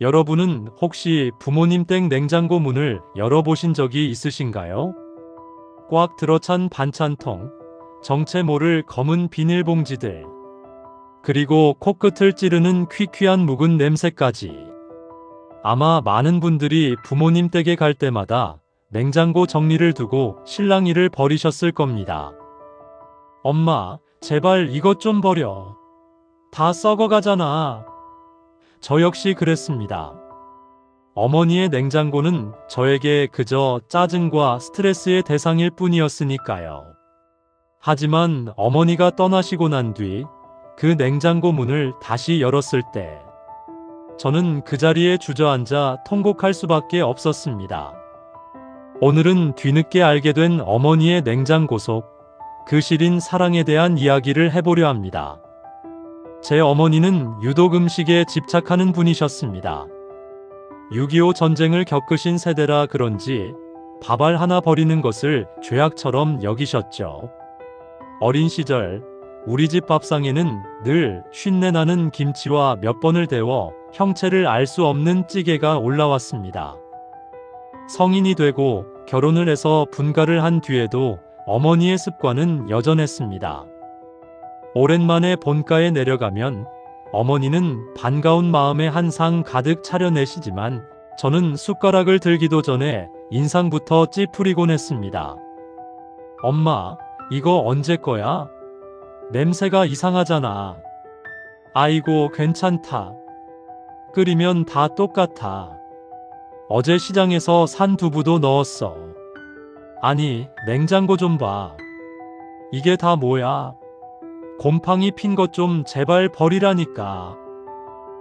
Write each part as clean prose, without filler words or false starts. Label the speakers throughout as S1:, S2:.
S1: 여러분은 혹시 부모님 댁 냉장고 문을 열어보신 적이 있으신가요? 꽉 들어찬 반찬통, 정체 모를 검은 비닐봉지들, 그리고 코끝을 찌르는 퀴퀴한 묵은 냄새까지. 아마 많은 분들이 부모님 댁에 갈 때마다 냉장고 정리를 두고 실랑이를 벌이셨을 겁니다. 엄마, 제발 이것 좀 버려. 다 썩어가잖아. 저 역시 그랬습니다. 어머니의 냉장고는 저에게 그저 짜증과 스트레스의 대상일 뿐이었으니까요. 하지만 어머니가 떠나시고 난 뒤 그 냉장고 문을 다시 열었을 때 저는 그 자리에 주저앉아 통곡할 수밖에 없었습니다. 오늘은 뒤늦게 알게 된 어머니의 냉장고 속 그 시린 사랑에 대한 이야기를 해보려 합니다. 제 어머니는 유독 음식에 집착하는 분이셨습니다. 6.25 전쟁을 겪으신 세대라 그런지 밥알 하나 버리는 것을 죄악처럼 여기셨죠. 어린 시절 우리 집 밥상에는 늘 쉰내 나는 김치와 몇 번을 데워 형체를 알 수 없는 찌개가 올라왔습니다. 성인이 되고 결혼을 해서 분가를 한 뒤에도 어머니의 습관은 여전했습니다. 오랜만에 본가에 내려가면 어머니는 반가운 마음에 한 상 가득 차려내시지만 저는 숟가락을 들기도 전에 인상부터 찌푸리곤 했습니다. 엄마, 이거 언제 거야? 냄새가 이상하잖아. 아이고, 괜찮다. 끓이면 다 똑같아. 어제 시장에서 산 두부도 넣었어. 아니, 냉장고 좀 봐. 이게 다 뭐야? 곰팡이 핀 것 좀 제발 버리라니까.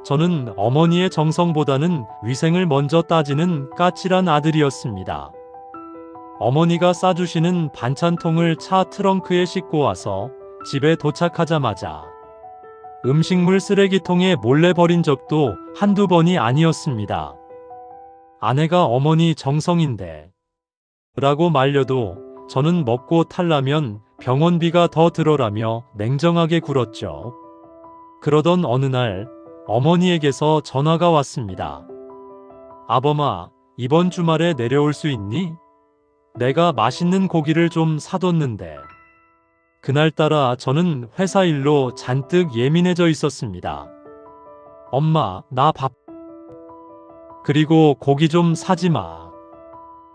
S1: 저는 어머니의 정성보다는 위생을 먼저 따지는 까칠한 아들이었습니다. 어머니가 싸주시는 반찬통을 차 트렁크에 싣고 와서 집에 도착하자마자 음식물 쓰레기통에 몰래 버린 적도 한두 번이 아니었습니다. 아내가 어머니 정성인데 라고 말려도 저는 먹고 탈라면 병원비가 더 들어라며 냉정하게 굴었죠. 그러던 어느 날 어머니에게서 전화가 왔습니다. 아범아, 이번 주말에 내려올 수 있니? 내가 맛있는 고기를 좀 사뒀는데. 그날따라 저는 회사 일로 잔뜩 예민해져 있었습니다. 엄마, 나 그리고 고기 좀 사지 마.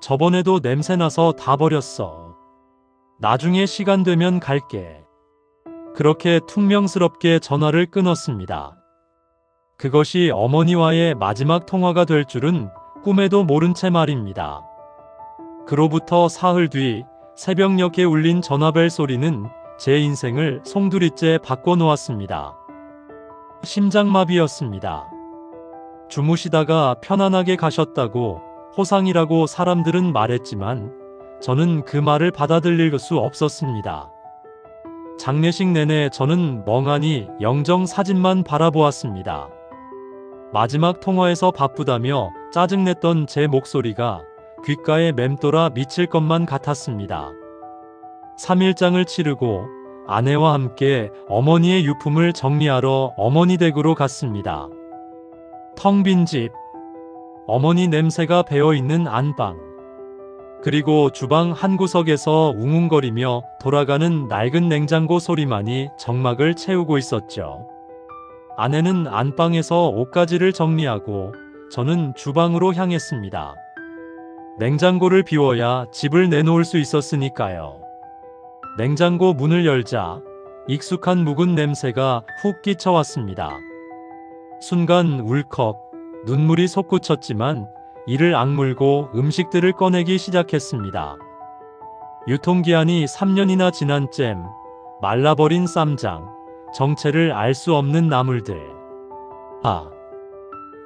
S1: 저번에도 냄새나서 다 버렸어. 나중에 시간 되면 갈게. 그렇게 퉁명스럽게 전화를 끊었습니다. 그것이 어머니와의 마지막 통화가 될 줄은 꿈에도 모른 채 말입니다. 그로부터 사흘 뒤 새벽녘에 울린 전화벨 소리는 제 인생을 송두리째 바꿔놓았습니다. 심장마비였습니다. 주무시다가 편안하게 가셨다고 호상이라고 사람들은 말했지만 저는 그 말을 받아들일 수 없었습니다. 장례식 내내 저는 멍하니 영정 사진만 바라보았습니다. 마지막 통화에서 바쁘다며 짜증냈던 제 목소리가 귓가에 맴돌아 미칠 것만 같았습니다. 3일장을 치르고 아내와 함께 어머니의 유품을 정리하러 어머니 댁으로 갔습니다. 텅 빈 집, 어머니 냄새가 배어있는 안방, 그리고 주방 한 구석에서 웅웅거리며 돌아가는 낡은 냉장고 소리만이 정막을 채우고 있었죠. 아내는 안방에서 옷가지를 정리하고 저는 주방으로 향했습니다. 냉장고를 비워야 집을 내놓을 수 있었으니까요. 냉장고 문을 열자 익숙한 묵은 냄새가 훅 끼쳐왔습니다. 순간 울컥 눈물이 솟구쳤지만 이를 악물고 음식들을 꺼내기 시작했습니다. 유통기한이 3년이나 지난 잼, 말라버린 쌈장, 정체를 알 수 없는 나물들.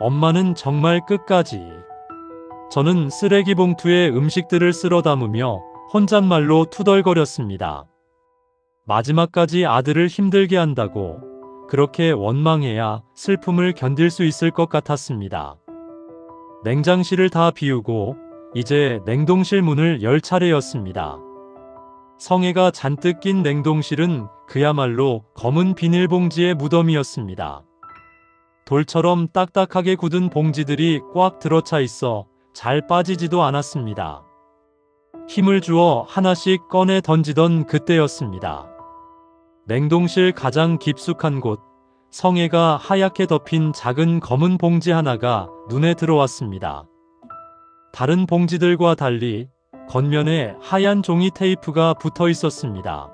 S1: 엄마는 정말 끝까지. 저는 쓰레기 봉투에 음식들을 쓸어 담으며 혼잣말로 투덜거렸습니다. 마지막까지 아들을 힘들게 한다고 그렇게 원망해야 슬픔을 견딜 수 있을 것 같았습니다. 냉장실을 다 비우고 이제 냉동실 문을 열 차례였습니다. 성에가 잔뜩 낀 냉동실은 그야말로 검은 비닐봉지의 무덤이었습니다. 돌처럼 딱딱하게 굳은 봉지들이 꽉 들어차 있어 잘 빠지지도 않았습니다. 힘을 주어 하나씩 꺼내 던지던 그때였습니다. 냉동실 가장 깊숙한 곳, 성에가 하얗게 덮인 작은 검은 봉지 하나가 눈에 들어왔습니다. 다른 봉지들과 달리 겉면에 하얀 종이 테이프가 붙어 있었습니다.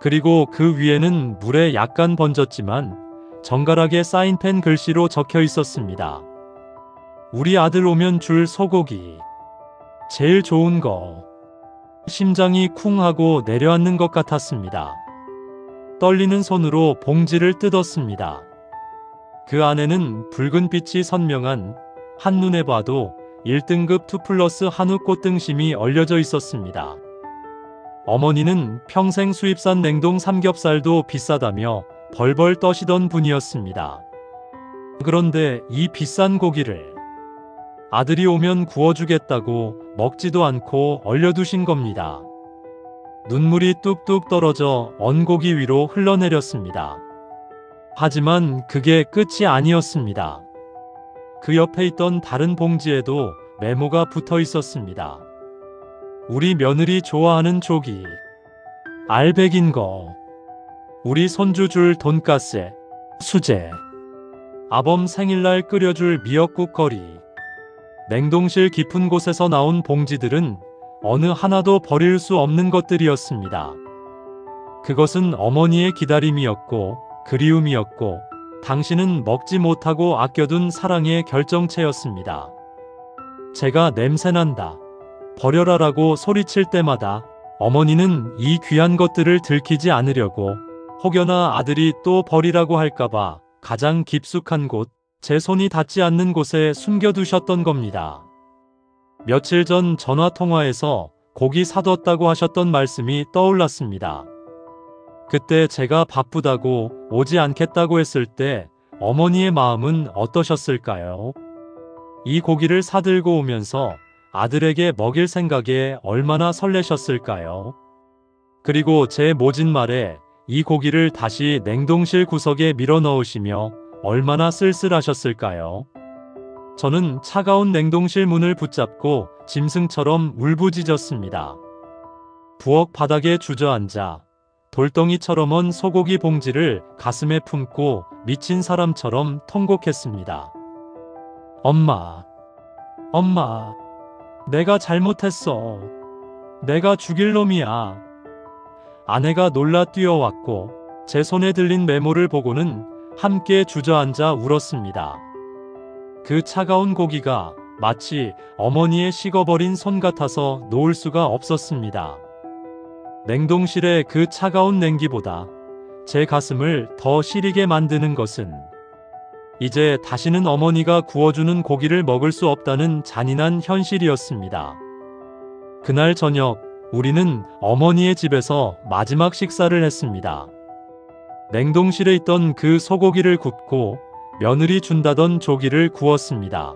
S1: 그리고 그 위에는 물에 약간 번졌지만 정갈하게 사인펜 글씨로 적혀 있었습니다. 우리 아들 오면 줄 소고기. 제일 좋은 거. 심장이 쿵 하고 내려앉는 것 같았습니다. 떨리는 손으로 봉지를 뜯었습니다. 그 안에는 붉은 빛이 선명한, 한눈에 봐도 1등급 2+ 한우 꽃등심이 얼려져 있었습니다. 어머니는 평생 수입산 냉동 삼겹살도 비싸다며 벌벌 떠시던 분이었습니다. 그런데 이 비싼 고기를 아들이 오면 구워주겠다고 먹지도 않고 얼려두신 겁니다. 눈물이 뚝뚝 떨어져 언고기 위로 흘러내렸습니다. 하지만 그게 끝이 아니었습니다. 그 옆에 있던 다른 봉지에도 메모가 붙어 있었습니다. 우리 며느리 좋아하는 조기. 알백인 거. 우리 손주 줄 돈가스, 수제. 아범 생일날 끓여줄 미역국 거리. 냉동실 깊은 곳에서 나온 봉지들은 어느 하나도 버릴 수 없는 것들이었습니다. 그것은 어머니의 기다림이었고 그리움이었고 당신은 먹지 못하고 아껴둔 사랑의 결정체였습니다. 제가 냄새난다, 버려라라고 소리칠 때마다 어머니는 이 귀한 것들을 들키지 않으려고 혹여나 아들이 또 버리라고 할까봐 가장 깊숙한 곳, 제 손이 닿지 않는 곳에 숨겨두셨던 겁니다. 며칠 전 전화통화에서 고기 사뒀다고 하셨던 말씀이 떠올랐습니다. 그때 제가 바쁘다고 오지 않겠다고 했을 때 어머니의 마음은 어떠셨을까요? 이 고기를 사들고 오면서 아들에게 먹일 생각에 얼마나 설레셨을까요? 그리고 제 모진 말에 이 고기를 다시 냉동실 구석에 밀어 넣으시며 얼마나 쓸쓸하셨을까요? 저는 차가운 냉동실 문을 붙잡고 짐승처럼 울부짖었습니다. 부엌 바닥에 주저앉아 돌덩이처럼 언 소고기 봉지를 가슴에 품고 미친 사람처럼 통곡했습니다. 엄마, 엄마, 내가 잘못했어. 내가 죽일 놈이야. 아내가 놀라 뛰어왔고 제 손에 들린 메모를 보고는 함께 주저앉아 울었습니다. 그 차가운 고기가 마치 어머니의 식어버린 손 같아서 놓을 수가 없었습니다. 냉동실의 그 차가운 냉기보다 제 가슴을 더 시리게 만드는 것은 이제 다시는 어머니가 구워주는 고기를 먹을 수 없다는 잔인한 현실이었습니다. 그날 저녁 우리는 어머니의 집에서 마지막 식사를 했습니다. 냉동실에 있던 그 소고기를 굽고 며느리 준다던 조기를 구웠습니다.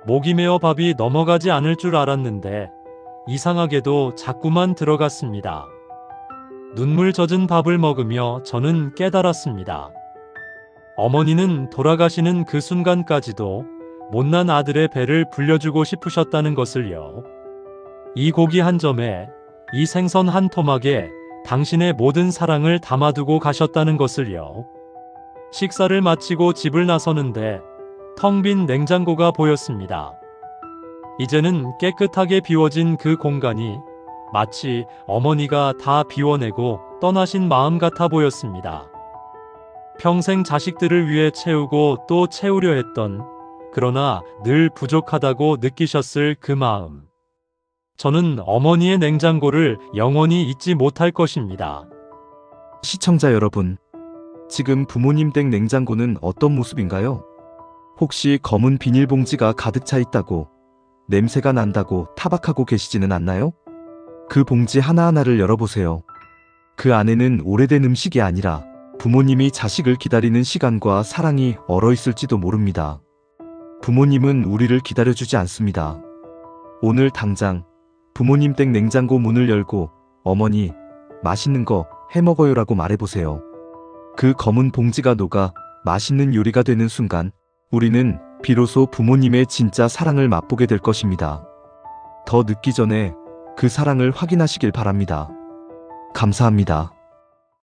S1: 목이 메어 밥이 넘어가지 않을 줄 알았는데 이상하게도 자꾸만 들어갔습니다. 눈물 젖은 밥을 먹으며 저는 깨달았습니다. 어머니는 돌아가시는 그 순간까지도 못난 아들의 배를 불려주고 싶으셨다는 것을요. 이 고기 한 점에, 이 생선 한 토막에 당신의 모든 사랑을 담아두고 가셨다는 것을요. 식사를 마치고 집을 나서는데 텅 빈 냉장고가 보였습니다. 이제는 깨끗하게 비워진 그 공간이 마치 어머니가 다 비워내고 떠나신 마음 같아 보였습니다. 평생 자식들을 위해 채우고 또 채우려 했던, 그러나 늘 부족하다고 느끼셨을 그 마음. 저는 어머니의 냉장고를 영원히 잊지 못할 것입니다.
S2: 시청자 여러분, 지금 부모님 댁 냉장고는 어떤 모습인가요? 혹시 검은 비닐봉지가 가득 차 있다고, 냄새가 난다고 타박하고 계시지는 않나요? 그 봉지 하나하나를 열어보세요. 그 안에는 오래된 음식이 아니라 부모님이 자식을 기다리는 시간과 사랑이 얼어있을지도 모릅니다. 부모님은 우리를 기다려주지 않습니다. 오늘 당장 부모님 댁 냉장고 문을 열고 어머니, 맛있는 거 해먹어요라고 말해보세요. 그 검은 봉지가 녹아 맛있는 요리가 되는 순간 우리는 비로소 부모님의 진짜 사랑을 맛보게 될 것입니다. 더 늦기 전에 그 사랑을 확인하시길 바랍니다. 감사합니다.